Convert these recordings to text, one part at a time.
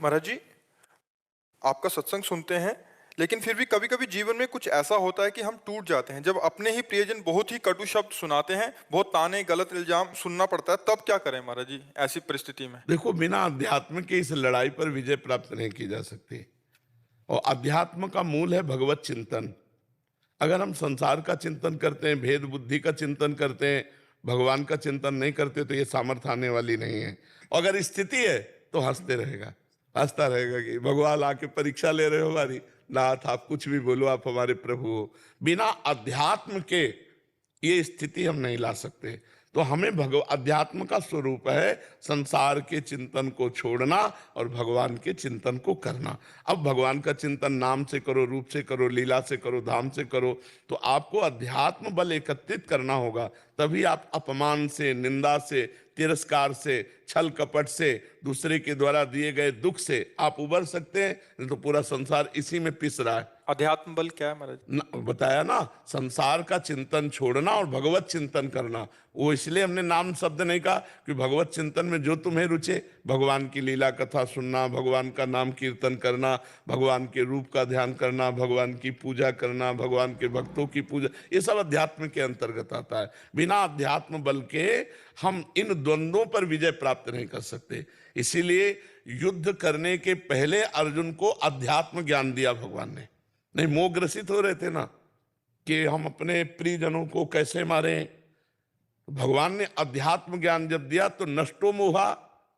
महाराज जी, आपका सत्संग सुनते हैं, लेकिन फिर भी कभी कभी जीवन में कुछ ऐसा होता है कि हम टूट जाते हैं। जब अपने ही प्रियजन बहुत ही कटु शब्द सुनाते हैं, बहुत ताने गलत इल्जाम सुनना पड़ता है, तब क्या करें महाराज जी ऐसी परिस्थिति में? देखो, बिना अध्यात्म के इस लड़ाई पर विजय प्राप्त नहीं की जा सकती। और अध्यात्म का मूल है भगवत चिंतन। अगर हम संसार का चिंतन करते हैं, भेद बुद्धि का चिंतन करते हैं, भगवान का चिंतन नहीं करते, तो ये सामर्थ्य आने वाली नहीं है। और अगर स्थिति है तो हंसते रहेगा, हंसता रहेगा कि भगवान आके परीक्षा ले रहे हो हमारी। नाथ, आप कुछ भी बोलो, आप हमारे प्रभु हो। बिना अध्यात्म के ये स्थिति हम नहीं ला सकते। तो हमें अध्यात्म का स्वरूप है संसार के चिंतन को छोड़ना और भगवान के चिंतन को करना। अब भगवान का चिंतन नाम से करो, रूप से करो, लीला से करो, धाम से करो, तो आपको अध्यात्म बल एकत्रित करना होगा। तभी आप अपमान से, निंदा से, तिरस्कार से, छल कपट से, दूसरे के द्वारा दिए गए दुख से आप उबर सकते हैं। नहीं तो पूरा संसार इसी में पिस रहा है। अध्यात्म बल क्या है महाराज? बताया ना, संसार का चिंतन छोड़ना और भगवत चिंतन करना। वो इसलिए हमने नाम शब्द नहीं कहा कि भगवत चिंतन में जो तुम्हें रुचे, भगवान की लीला कथा सुनना, भगवान का नाम कीर्तन करना, भगवान के रूप का ध्यान करना, भगवान की पूजा करना, भगवान के भक्तों की पूजा, ये सब अध्यात्म के अंतर्गत आता है। बिना अध्यात्म बल के हम इन द्वंद्वों पर विजय प्राप्त नहीं कर सकते। इसीलिए युद्ध करने के पहले अर्जुन को अध्यात्म ज्ञान दिया भगवान ने। नहीं, मोह ग्रसित हो रहे थे ना कि हम अपने प्रियजनों को कैसे मारें। भगवान ने अध्यात्म ज्ञान जब दिया तो नष्टो मोहा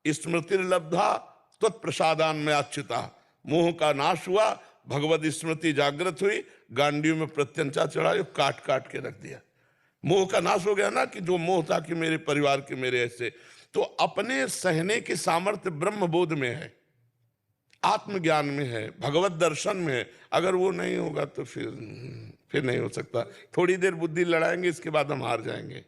स्मृतिर्लब्धा त्वत्प्रसादान में अच्युता। मोह का नाश हुआ, भगवत स्मृति जागृत हुई, गांडियों में प्रत्यंचा चढ़ाई, काट काट के रख दिया। मोह का नाश हो गया ना, कि जो मोह था कि मेरे परिवार के मेरे ऐसे। तो अपने सहने की सामर्थ्य ब्रह्म बोध में है, आत्मज्ञान में है, भगवत दर्शन में है। अगर वो नहीं होगा तो फिर नहीं हो सकता। थोड़ी देर बुद्धि लड़ाएंगे, इसके बाद हम हार जाएंगे।